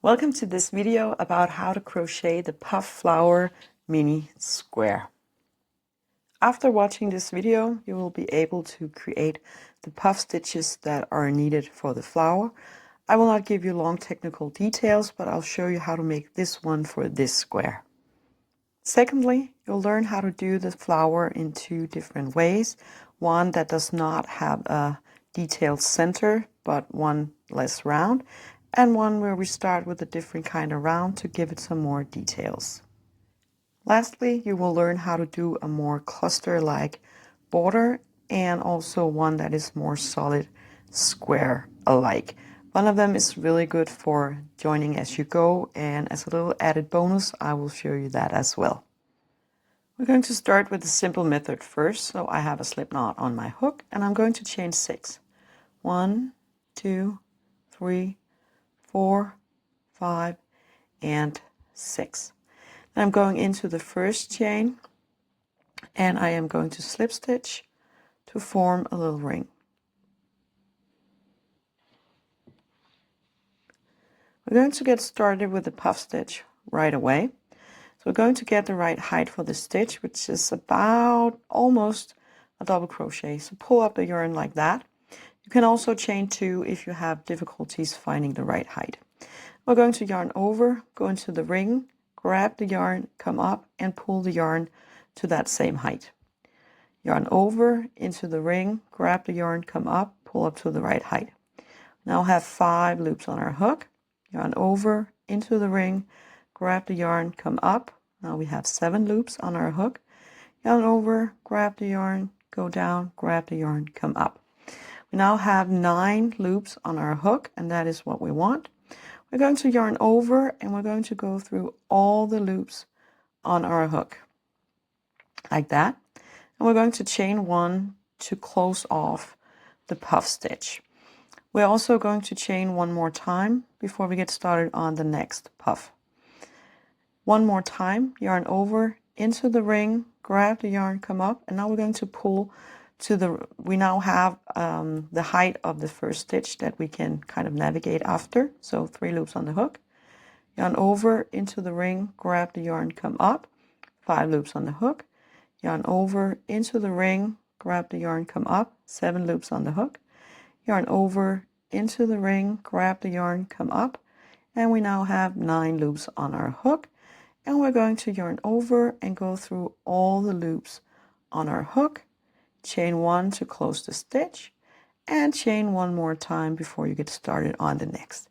Welcome to this video about how to crochet the puff flower mini square. After watching this video, you will be able to create the puff stitches that are needed for the flower. I will not give you long technical details, but I'll show you how to make this one for this square. Secondly, you'll learn how to do the flower in two different ways. One that does not have a detailed center, but one less round, and one where we start with a different kind of round to give it some more details. Lastly, you will learn how to do a more cluster-like border and also one that is more solid square alike. One of them is really good for joining as you go, and as a little added bonus, I will show you that as well. We're going to start with the simple method first. So I have a slip knot on my hook and I'm going to chain 6. 1, 2, 3, 4, 5, and 6. Then I'm going into the first chain and I am going to slip stitch to form a little ring. We're going to get started with the puff stitch right away. So we're going to get the right height for the stitch, which is about almost a double crochet. So pull up the yarn like that. You can also chain 2 if you have difficulties finding the right height. We're going to yarn over, go into the ring, grab the yarn, come up and pull the yarn to that same height. Yarn over, into the ring, grab the yarn, come up, pull up to the right height. Now have 5 loops on our hook. Yarn over, into the ring, grab the yarn, come up. Now we have 7 loops on our hook. Yarn over, grab the yarn, go down, grab the yarn, come up. We now have 9 loops on our hook, and that is what we want. We're going to yarn over and we're going to go through all the loops on our hook like that, and we're going to chain 1 to close off the puff stitch. We're also going to chain 1 more time before we get started on the next puff. 1 more time, yarn over, into the ring, grab the yarn, come up, and now we're going to pull to the, we now have the height of the first stitch that we can kind of navigate after. So 3 loops on the hook, yarn over, into the ring, grab the yarn, come up, 5 loops on the hook, yarn over, into the ring, grab the yarn, come up, 7 loops on the hook, yarn over, into the ring, grab the yarn, come up, and we now have 9 loops on our hook. And we're going to yarn over and go through all the loops on our hook, chain 1 to close the stitch, and chain 1 more time before you get started on the next.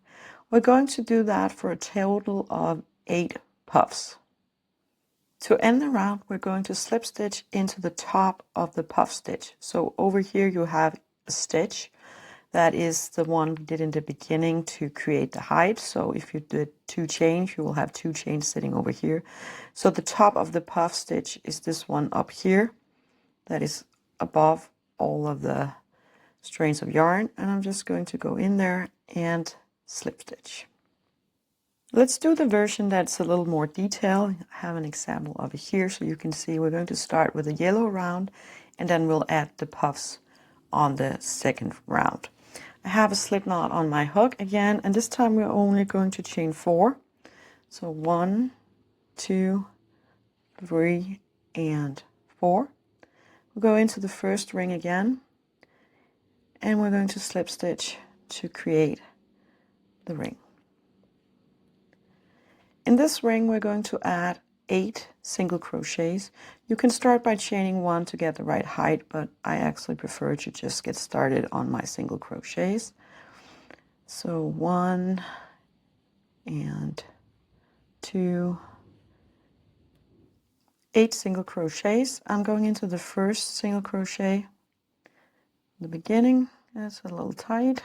We're going to do that for a total of 8 puffs. To end the round, we're going to slip stitch into the top of the puff stitch. So over here you have a stitch. That is the one we did in the beginning to create the height. So if you did 2 chains, you will have 2 chains sitting over here. So the top of the puff stitch is this one up here. That is above all of the strands of yarn. And I'm just going to go in there and slip stitch. Let's do the version that's a little more detailed. I have an example of it here so you can see. We're going to start with a yellow round and then we'll add the puffs on the second round. I have a slip knot on my hook again, and this time we're only going to chain 4. So 1, 2, 3, and 4. We'll go into the first ring again, and we're going to slip stitch to create the ring. In this ring, we're going to add 8 single crochets. You can start by chaining 1 to get the right height, but I actually prefer to just get started on my single crochets. So 1 and 2, 8 single crochets. I'm going into the first single crochet in the beginning. That's a little tight,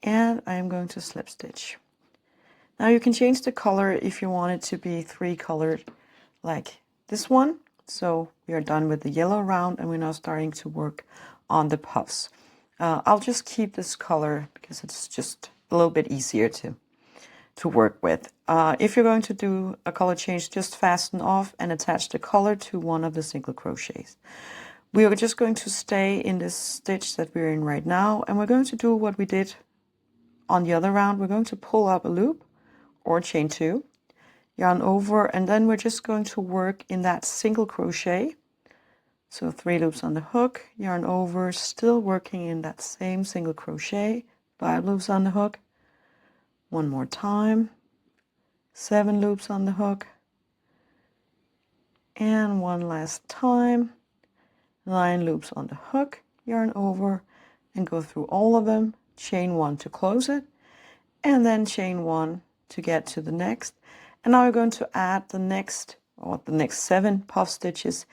and I am going to slip stitch. Now you can change the color if you want it to be 3 colored like this one. So we are done with the yellow round and we're now starting to work on the puffs. I'll just keep this color because it's just a little bit easier to work with. If you're going to do a color change, just fasten off and attach the color to one of the single crochets. We are just going to stay in this stitch that we're in right now, and we're going to do what we did on the other round, we're going to pull up a loop or chain 2, yarn over, and then we're just going to work in that single crochet. So 3 loops on the hook, yarn over, still working in that same single crochet, 5 loops on the hook, one more time, 7 loops on the hook, and one last time, 9 loops on the hook, yarn over, and go through all of them, chain 1 to close it, and then chain 1 to get to the next. And now we're going to add the next 7 puff stitches,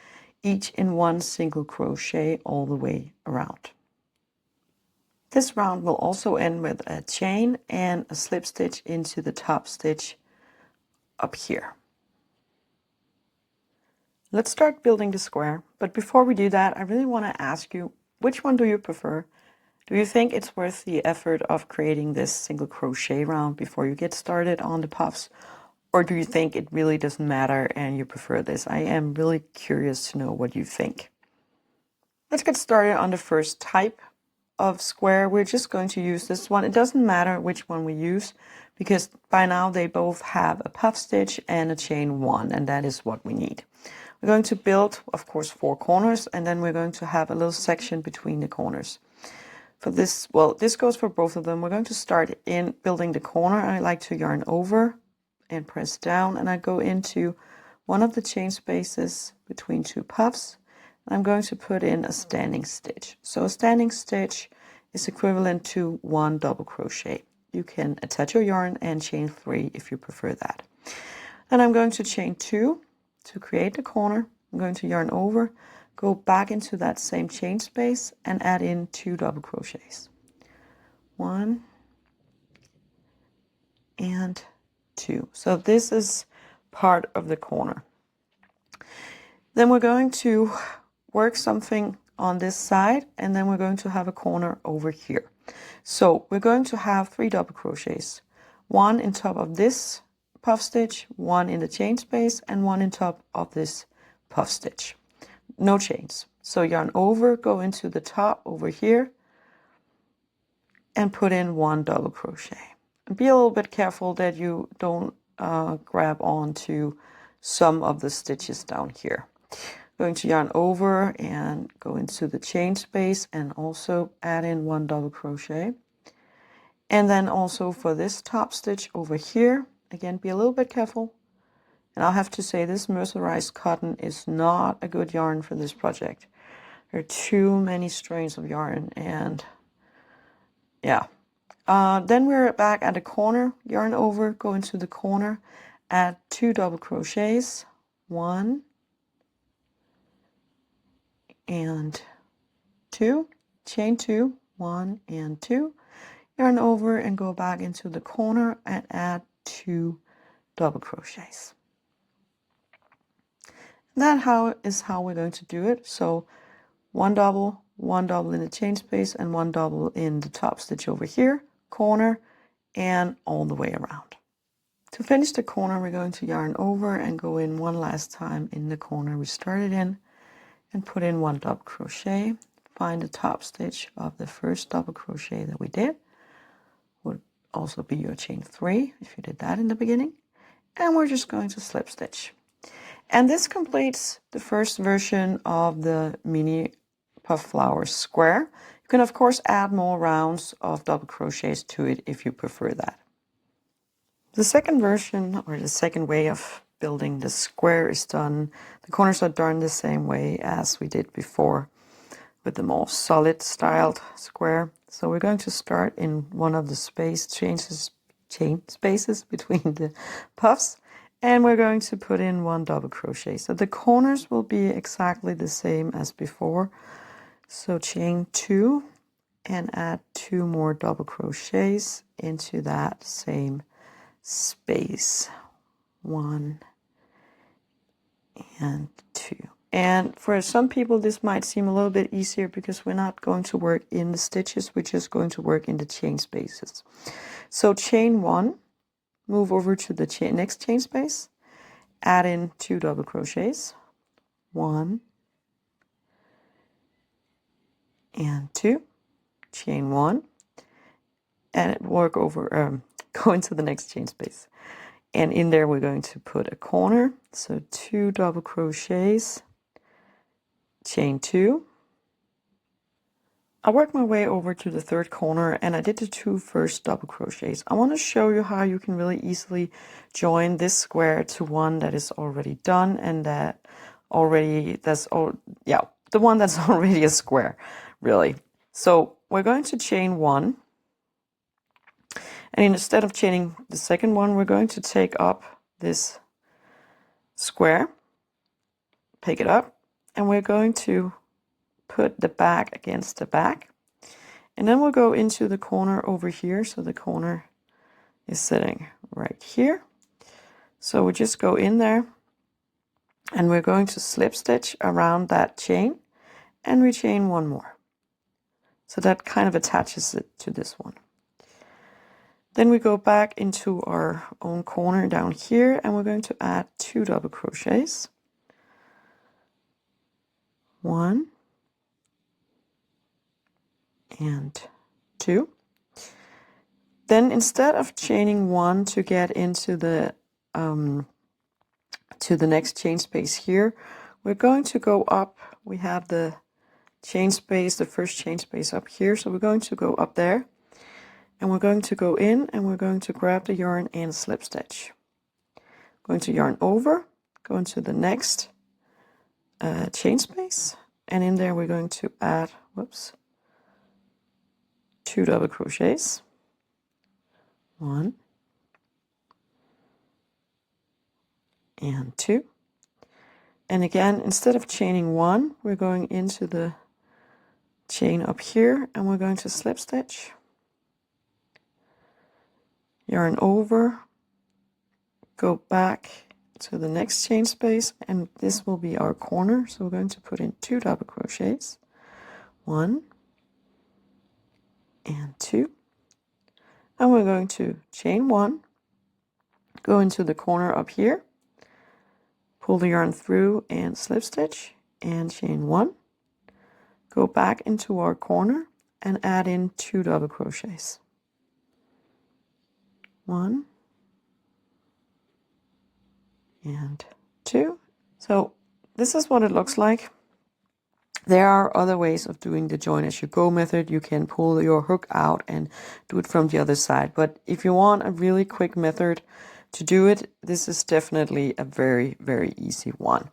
each in one single crochet all the way around. This round will also end with a chain and a slip stitch into the top stitch up here. Let's start building the square, but before we do that, I really want to ask you, which one do you prefer? Do you think it's worth the effort of creating this single crochet round before you get started on the puffs? Or do you think it really doesn't matter and you prefer this? I am really curious to know what you think. Let's get started on the first type of square. We're just going to use this one. It doesn't matter which one we use because by now they both have a puff stitch and a chain 1, and that is what we need. We're going to build, of course, 4 corners, and then we're going to have a little section between the corners. For this, well, this goes for both of them. We're going to start in building the corner. I like to yarn over and press down, and I go into one of the chain spaces between 2 puffs. I'm going to put in a standing stitch. So a standing stitch is equivalent to 1 double crochet. You can attach your yarn and chain 3 if you prefer that. And I'm going to chain 2 to create the corner. I'm going to yarn over, go back into that same chain space and add in 2 double crochets. 1 and 2. So this is part of the corner. Then we're going to work something on this side, and then we're going to have a corner over here. So we're going to have 3 double crochets, 1 in top of this puff stitch, 1 in the chain space, and 1 in top of this puff stitch. No chains. So yarn over, go into the top over here, and put in 1 double crochet. And be a little bit careful that you don't grab onto some of the stitches down here. Going to yarn over and go into the chain space and also add in 1 double crochet. And then also for this top stitch over here, again, be a little bit careful. And I'll have to say this mercerized cotton is not a good yarn for this project. There are too many strands of yarn, and yeah. Then we're back at the corner, yarn over, go into the corner, add 2 double crochets, 1 and 2, chain 2, 1 and 2, yarn over and go back into the corner and add 2 double crochets. That is how we're going to do it. So 1 double in the chain space, and 1 double in the top stitch over here, corner, and all the way around. To finish the corner, we're going to yarn over and go in one last time in the corner we started in, and put in 1 double crochet. Find the top stitch of the first double crochet that we did. Would also be your chain 3 if you did that in the beginning. And we're just going to slip stitch. And this completes the first version of the mini puff flower square. You can of course add more rounds of double crochets to it if you prefer that. The second version, or the second way of building the square, is done. The corners are done the same way as we did before with the more solid styled square. So we're going to start in one of the chain spaces between the puffs, and we're going to put in 1 double crochet. So the corners will be exactly the same as before. So chain 2 and add 2 more double crochets into that same space. 1 and 2. And for some people this might seem a little bit easier because we're not going to work in the stitches, we're just going to work in the chain spaces. So chain 1, move over to the next chain space, add in 2 double crochets, 1 and 2, chain 1, and work over, go into the next chain space. And in there, we're going to put a corner. So 2 double crochets, chain 2. I worked my way over to the third corner and I did the 2 first double crochets. I want to show you how you can really easily join this square to one that is already done and the one that's already a square, really. So we're going to chain 1, and instead of chaining the second one, we're going to take up this square, pick it up, and we're going to put the back against the back. And then we'll go into the corner over here. So the corner is sitting right here. So we just go in there and we're going to slip stitch around that chain and we chain 1 more. So that kind of attaches it to this one. Then we go back into our own corner down here and we're going to add 2 double crochets. 1 and 2. Then instead of chaining 1 to get into the to the next chain space here, we're going to go up. We have the chain space, the first chain space up here, so we're going to go up there and we're going to go in and we're going to grab the yarn and slip stitch. Going to yarn over, go into the next chain space, and in there we're going to add 2 double crochets. 1 and 2. And again, instead of chaining 1, we're going into the chain up here and we're going to slip stitch, yarn over, go back to the next chain space, and this will be our corner. So we're going to put in 2 double crochets. 1 and 2. And we're going to chain 1, go into the corner up here, pull the yarn through and slip stitch and chain 1, go back into our corner and add in 2 double crochets. 1 and 2. So this is what it looks like. There are other ways of doing the join as you go method. You can pull your hook out and do it from the other side. But if you want a really quick method to do it, this is definitely a very, very easy one.